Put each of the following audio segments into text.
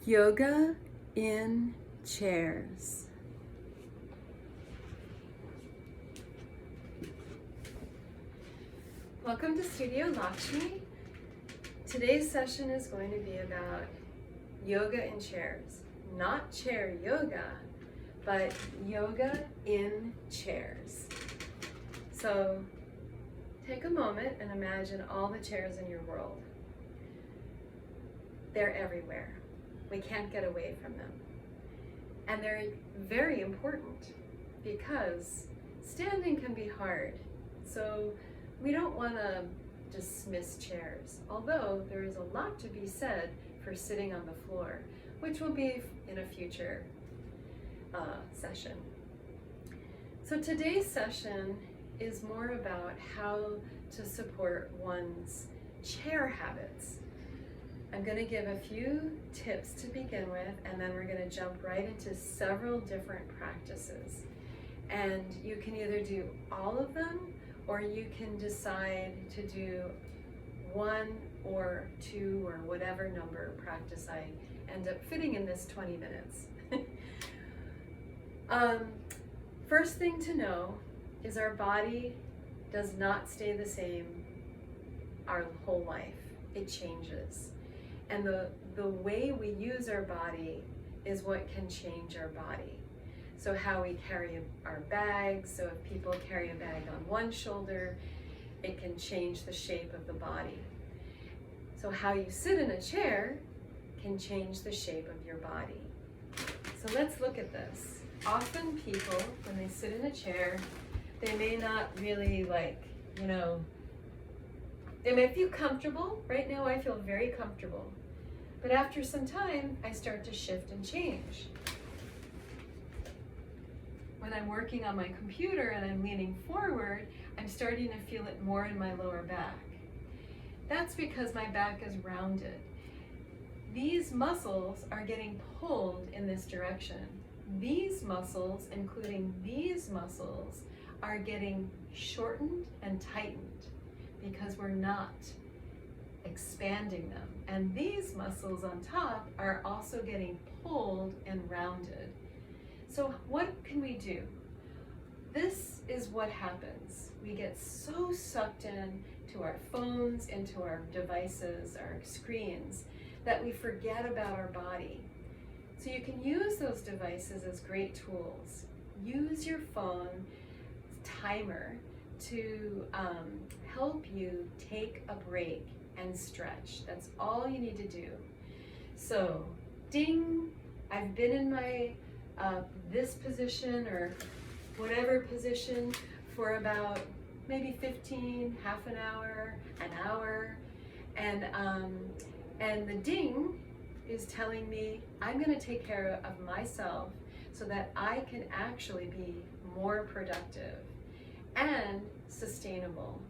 Yoga in chairs. Welcome to Studio Lakshmi. Today's session is going to be about yoga in chairs. Not chair yoga, but yoga in chairs. So take a moment and imagine all the chairs in your world. They're everywhere. We can't get away from them. And they're very important because standing can be hard. So we don't want to dismiss chairs, although there is a lot to be said for sitting on the floor, which will be in a future session. So today's session is more about how to support one's chair habits. I'm going to give a few tips to begin with, and then we're going to jump right into several different practices. And you can either do all of them, or you can decide to do one or two or whatever number practice I end up fitting in this 20 minutes. First thing to know is our body does not stay the same our whole life. It changes. And the way we use our body is what can change our body. So how we carry our bags, so if people carry a bag on one shoulder, it can change the shape of the body. So how you sit in a chair can change the shape of your body. So let's look at this. Often people, when they sit in a chair, they may not really they may feel comfortable. Right now I feel very comfortable. But after some time, I start to shift and change. When I'm working on my computer and I'm leaning forward, I'm starting to feel it more in my lower back. That's because my back is rounded. These muscles are getting pulled in this direction. These muscles, including these muscles, are getting shortened and tightened because we're not expanding them. And these muscles on top are also getting pulled and rounded. So what can we do? This is what happens. We get so sucked in to our phones, into our devices, our screens, that we forget about our body. So you can use those devices as great tools. Use your phone timer to help you take a break and stretch. That's all you need to do. So, ding, I've been in my this position or whatever position for about maybe 15, half an hour, and the ding is telling me I'm going to take care of myself so that I can actually be more productive and sustainable.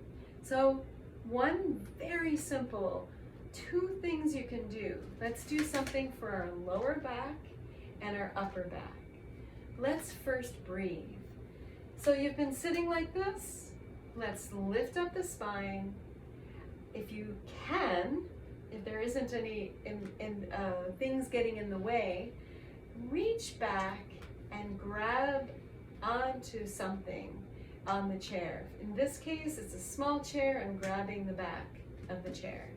So one very simple, two things you can do. Let's do something for our lower back and our upper back. Let's first breathe. So you've been sitting like this. Let's lift up the spine. If you can, if there isn't any things getting in the way, reach back and grab onto something on the chair. In this case, it's a small chair. I'm grabbing the back of the chair.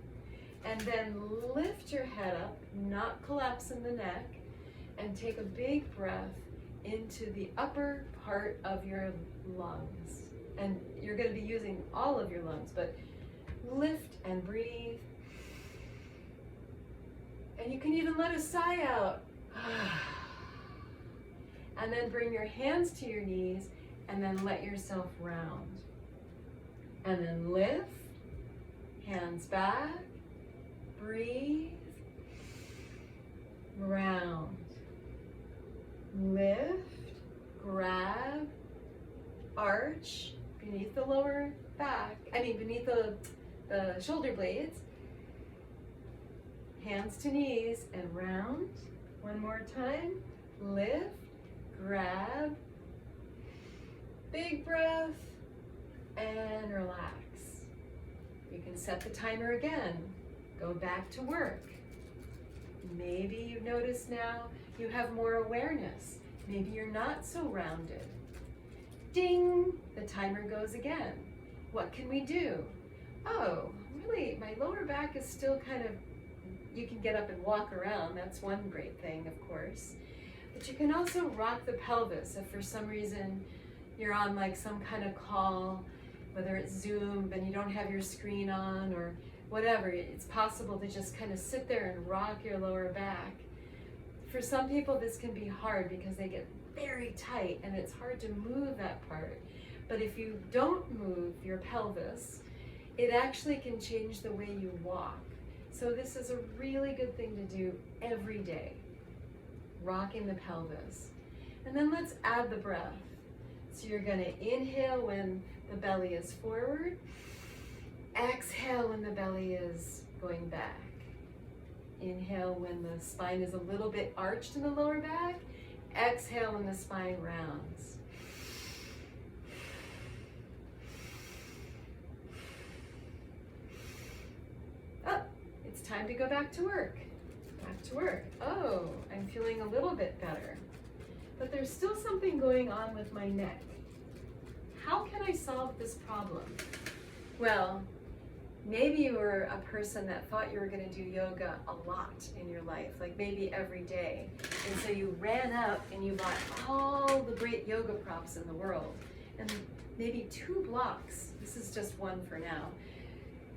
And then lift your head up, not collapsing the neck, and take a big breath into the upper part of your lungs. And you're going to be using all of your lungs, but lift and breathe. And you can even let a sigh out. And then bring your hands to your knees and then let yourself round. And then lift, hands back, breathe, round. Lift, grab, arch beneath the lower back, beneath the shoulder blades. Hands to knees and round. One more time. Lift, grab, big breath, and relax. You can set the timer again. Go back to work. Maybe you notice now you have more awareness. Maybe you're not so rounded. Ding, the timer goes again. What can we do? Oh, really, my lower back is still kind of, you can get up and walk around. That's one great thing, of course. But you can also rock the pelvis if for some reason you're on like some kind of call, whether it's Zoom and you don't have your screen on or whatever. It's possible to just kind of sit there and rock your lower back. For some people, this can be hard because they get very tight and it's hard to move that part. But if you don't move your pelvis, it actually can change the way you walk. So this is a really good thing to do every day, rocking the pelvis. And then let's add the breath. So you're going to inhale when the belly is forward, exhale when the belly is going back. Inhale when the spine is a little bit arched in the lower back, exhale when the spine rounds. Oh, it's time to go back to work. Back to work. Oh, I'm feeling a little bit better. But there's still something going on with my neck. How can I solve this problem? Well, maybe you were a person that thought you were going to do yoga a lot in your life, like maybe every day. And so you ran up and you bought all the great yoga props in the world. And maybe 2 blocks, this is just one for now.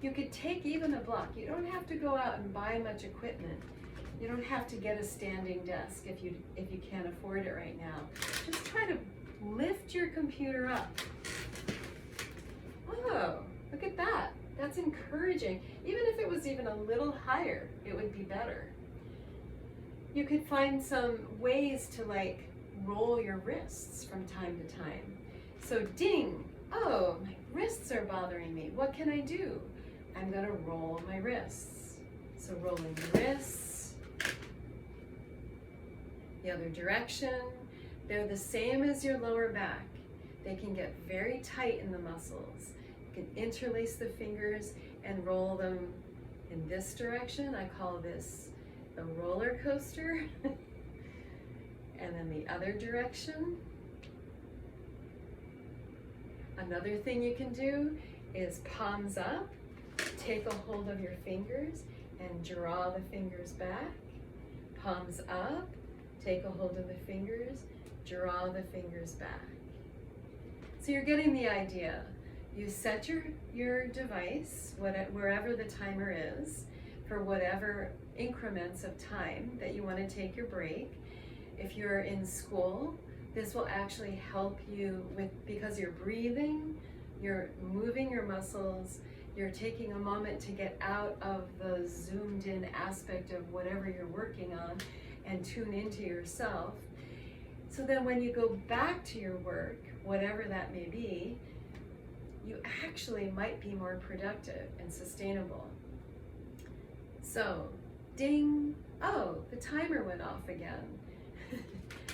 You could take even a block. You don't have to go out and buy much equipment. You don't have to get a standing desk if you can't afford it right now. Just try to lift your computer up. Oh, look at that. That's encouraging. Even if it was even a little higher, it would be better. You could find some ways to like roll your wrists from time to time. So ding, oh, my wrists are bothering me. What can I do? I'm gonna roll my wrists. So rolling the wrists, the other direction. They're the same as your lower back. They can get very tight in the muscles. You can interlace the fingers and roll them in this direction. I call this the roller coaster. And then the other direction. Another thing you can do is palms up, take a hold of your fingers and draw the fingers back. Palms up, take a hold of the fingers, draw the fingers back. So you're getting the idea. You set your device, wherever the timer is, for whatever increments of time that you want to take your break. If you're in school, this will actually help you because you're breathing, you're moving your muscles, you're taking a moment to get out of the zoomed in aspect of whatever you're working on and tune into yourself. So then when you go back to your work, whatever that may be, you actually might be more productive and sustainable. So, ding, oh, the timer went off again.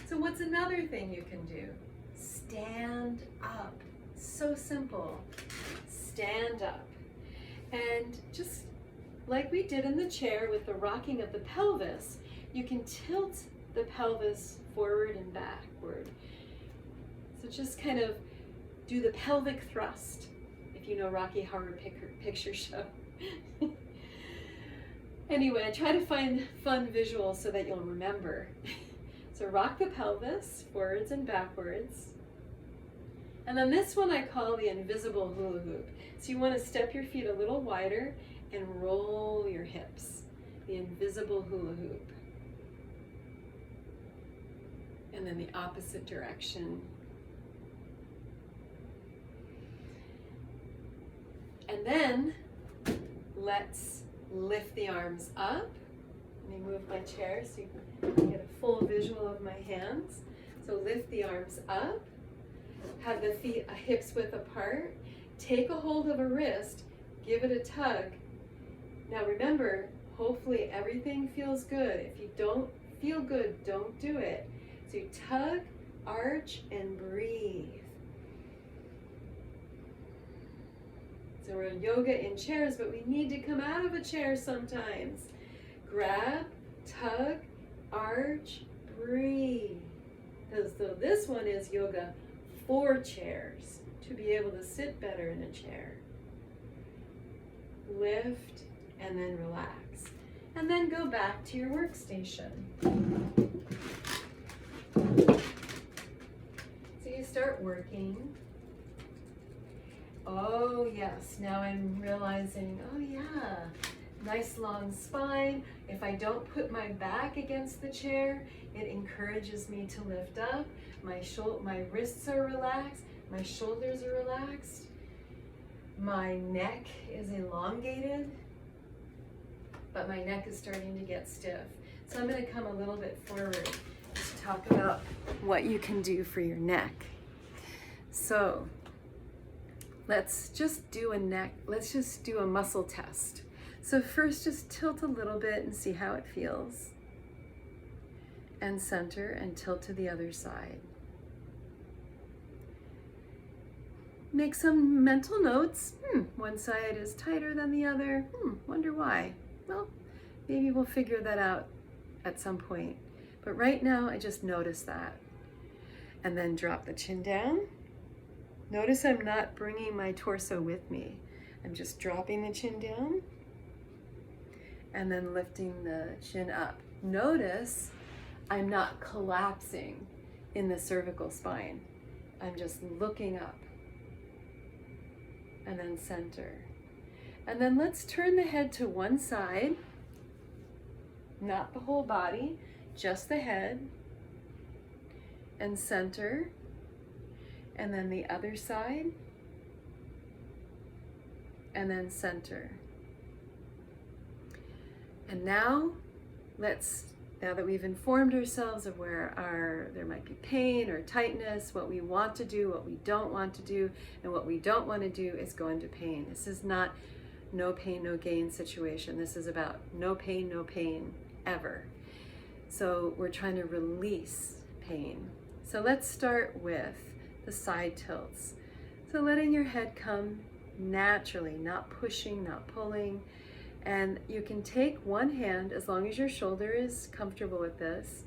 So what's another thing you can do? Stand up. So simple. Stand up. And just like we did in the chair with the rocking of the pelvis, you can tilt the pelvis forward and backward. So just kind of do the pelvic thrust, if you know Rocky Horror Picture Show. Anyway, I try to find fun visuals so that you'll remember. So rock the pelvis forwards and backwards. And then this one I call the invisible hula hoop. So you want to step your feet a little wider and roll your hips. The invisible hula hoop. And then the opposite direction. And then let's lift the arms up. Let me move my chair so you can get a full visual of my hands. So lift the arms up. Have the feet hips width apart. Take a hold of a wrist. Give it a tug. Now remember, hopefully everything feels good. If you don't feel good, don't do it. So you tug, arch, and breathe. So we're in yoga in chairs, but we need to come out of a chair sometimes. Grab, tug, arch, breathe. So this one is yoga for chairs, to be able to sit better in a chair. Lift and then relax. And then go back to your workstation. So you start working. Oh yes, now I'm realizing, oh yeah, nice long spine. If I don't put my back against the chair, it encourages me to lift up. My wrists are relaxed, my shoulders are relaxed, my neck is elongated, but my neck is starting to get stiff. So I'm going to come a little bit forward to talk about what you can do for your neck. So let's just do a muscle test. So first just tilt a little bit and see how it feels. And center and tilt to the other side. Make some mental notes. One side is tighter than the other. Wonder why? Well, maybe we'll figure that out at some point. But right now, I just notice that. And then drop the chin down. Notice I'm not bringing my torso with me. I'm just dropping the chin down and then lifting the chin up. Notice I'm not collapsing in the cervical spine. I'm just looking up. And then center. And then let's turn the head to one side, not the whole body, just the head, and center, and then the other side, and then center. And now that we've informed ourselves of where there might be pain or tightness, what we want to do, what we don't want to do, and what we don't want to do is go into pain. This is not no pain, no gain situation. This is about no pain, ever. So we're trying to release pain. So let's start with the side tilts. So letting your head come naturally, not pushing, not pulling. And you can take one hand as long as your shoulder is comfortable with this.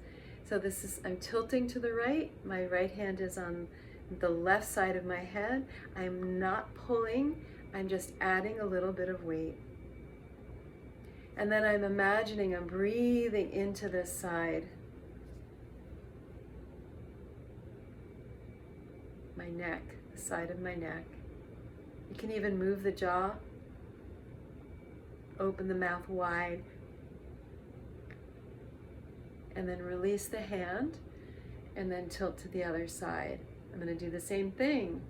So I'm tilting to the right. My right hand is on the left side of my head. I'm not pulling. I'm just adding a little bit of weight. And then I'm imagining I'm breathing into this side. My neck, the side of my neck. You can even move the jaw. Open the mouth wide. And then release the hand. And then tilt to the other side. I'm going to do the same thing.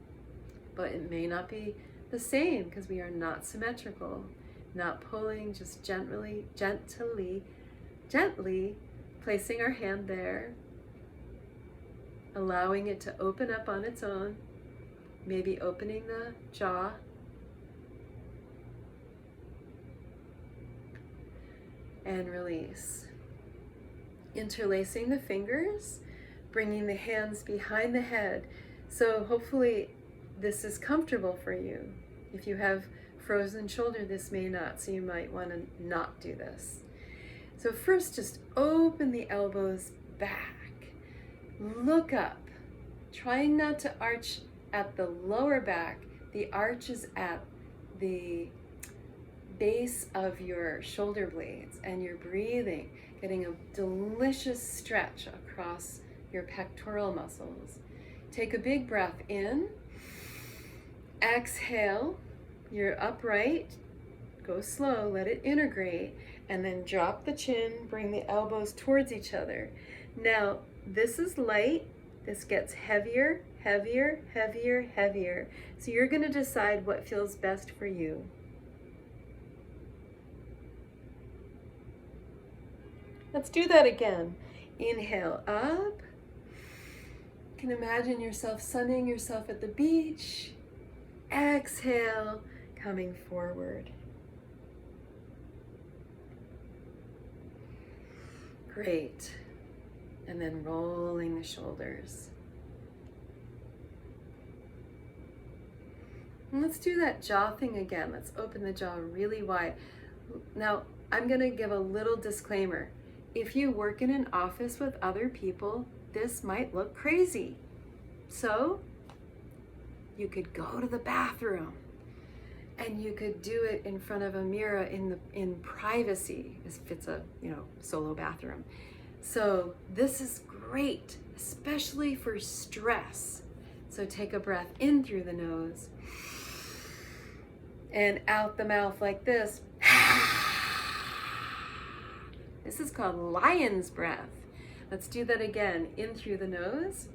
But it may not be the same because we are not symmetrical. Not pulling, just gently placing our hand there. Allowing it to open up on its own. Maybe opening the jaw. And release. Interlacing the fingers, bringing the hands behind the head. So hopefully this is comfortable for you. If you have frozen shoulder, this may not, so you might want to not do this. So first, just open the elbows back. Look up, trying not to arch at the lower back. The arch is at the base of your shoulder blades, and you're breathing, getting a delicious stretch across your pectoral muscles. Take a big breath in. Exhale. You're upright. Go slow, let it integrate, and then drop the chin, bring the elbows towards each other. Now, this is light. This gets heavier, heavier, heavier, heavier. So you're going to decide what feels best for you. Let's do that again. Inhale up. You can imagine yourself sunning yourself at the beach. Exhale, coming forward. Great. And then rolling the shoulders. And let's do that jaw thing again. Let's open the jaw really wide. Now, I'm going to give a little disclaimer. if you work in an office with other people, this might look crazy. So you could go to the bathroom and you could do it in front of a mirror in privacy, if it's a solo bathroom. So this is great, especially for stress. So take a breath in through the nose and out the mouth like this. This is called lion's breath. Let's do that again. In through the nose.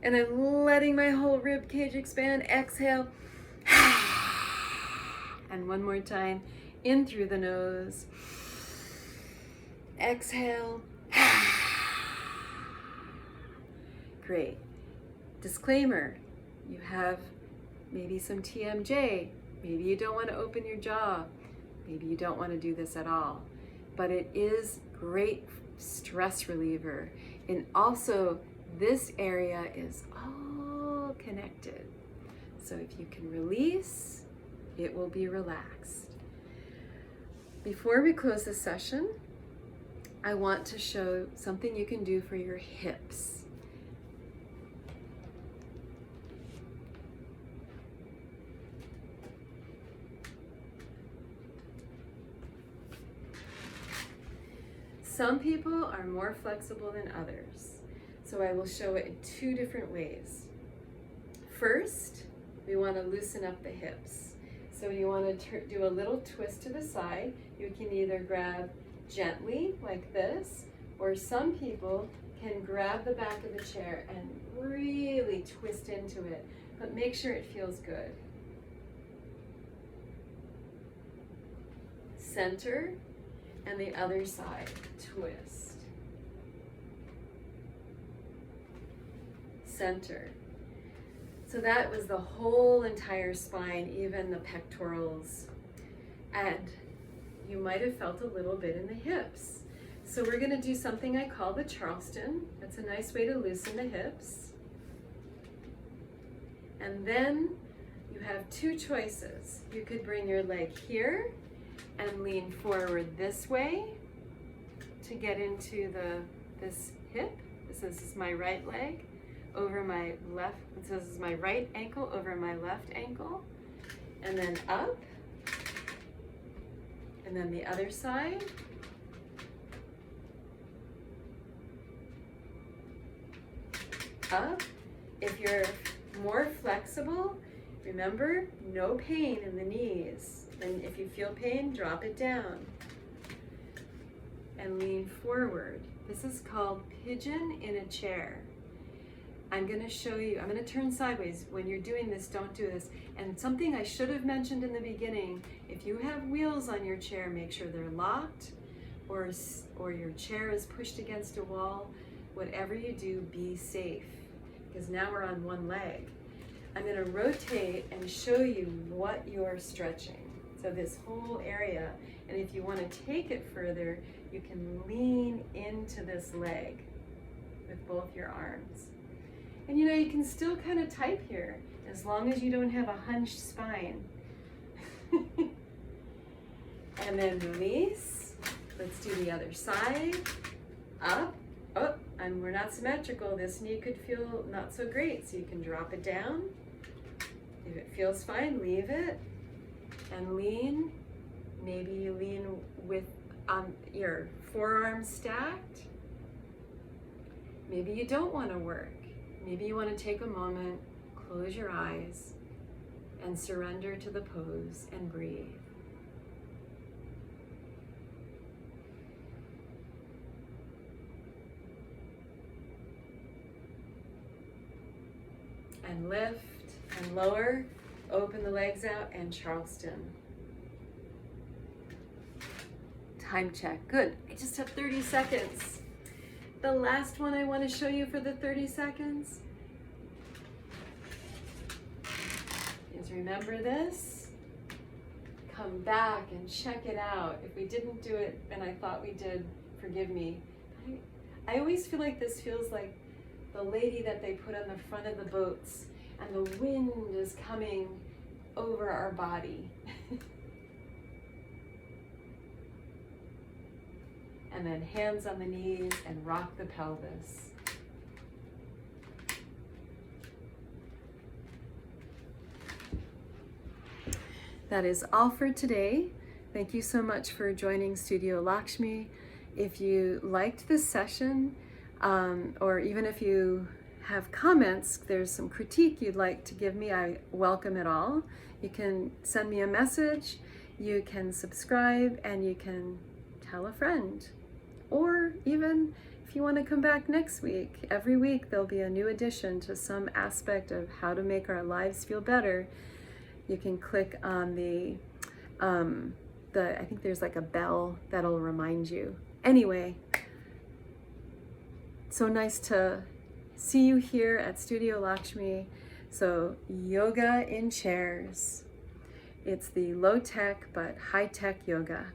And I'm letting my whole rib cage expand. Exhale. And one more time. In through the nose. Exhale. Great. Disclaimer, you have maybe some TMJ. Maybe you don't want to open your jaw. Maybe you don't want to do this at all. But it is great stress reliever. And also, this area is all connected. So if you can release, it will be relaxed. Before we close the session, I want to show something you can do for your hips. Some people are more flexible than others, so I will show it in two different ways. First, we want to loosen up the hips. So you want to do a little twist to the side. You can either grab gently like this, or some people can grab the back of the chair and really twist into it, but make sure it feels good. Center, and the other side, twist. Center. So that was the whole entire spine, even the pectorals. And you might have felt a little bit in the hips. So we're gonna do something I call the Charleston. That's a nice way to loosen the hips. And then you have two choices. You could bring your leg here and lean forward this way to get into this hip. This is my right leg over my left. This is my right ankle over my left ankle. And then up. And then the other side. Up. If you're more flexible, remember, no pain in the knees. And if you feel pain, drop it down. And lean forward. This is called pigeon in a chair. I'm going to show you, I'm going to turn sideways. When you're doing this, don't do this. And something I should have mentioned in the beginning, if you have wheels on your chair, make sure they're locked, or your chair is pushed against a wall. Whatever you do, be safe. Because now we're on one leg. I'm going to rotate and show you what you're stretching. So this whole area, and if you want to take it further, you can lean into this leg with both your arms. And you can still kind of type here, as long as you don't have a hunched spine. And then release. Let's do the other side. Up, up, and we're not symmetrical. This knee could feel not so great, so you can drop it down. If it feels fine, leave it. And lean. Maybe you lean with your forearms stacked. Maybe you don't want to work. Maybe you want to take a moment, close your eyes, and surrender to the pose and breathe. And lift and lower. Open the legs out and Charleston. Time check. Good. I just have 30 seconds. The last one I want to show you for the 30 seconds is remember this. Come back and check it out. If we didn't do it and I thought we did, forgive me. I always feel like this feels like the lady that they put on the front of the boats, and the wind is coming over our body. and then hands on the knees and rock the pelvis. That is all for today. Thank you so much for joining Studio Lakshmi. If you liked this session, or even if you have comments, there's some critique you'd like to give me, I welcome it all. You can send me a message, you can subscribe, and you can tell a friend. Or even if you want to come back next week, every week there'll be a new addition to some aspect of how to make our lives feel better. You can click on the I think there's like a bell that'll remind you. Anyway, so nice to see you here at Studio Lakshmi. So yoga in chairs. It's the low-tech but high-tech yoga.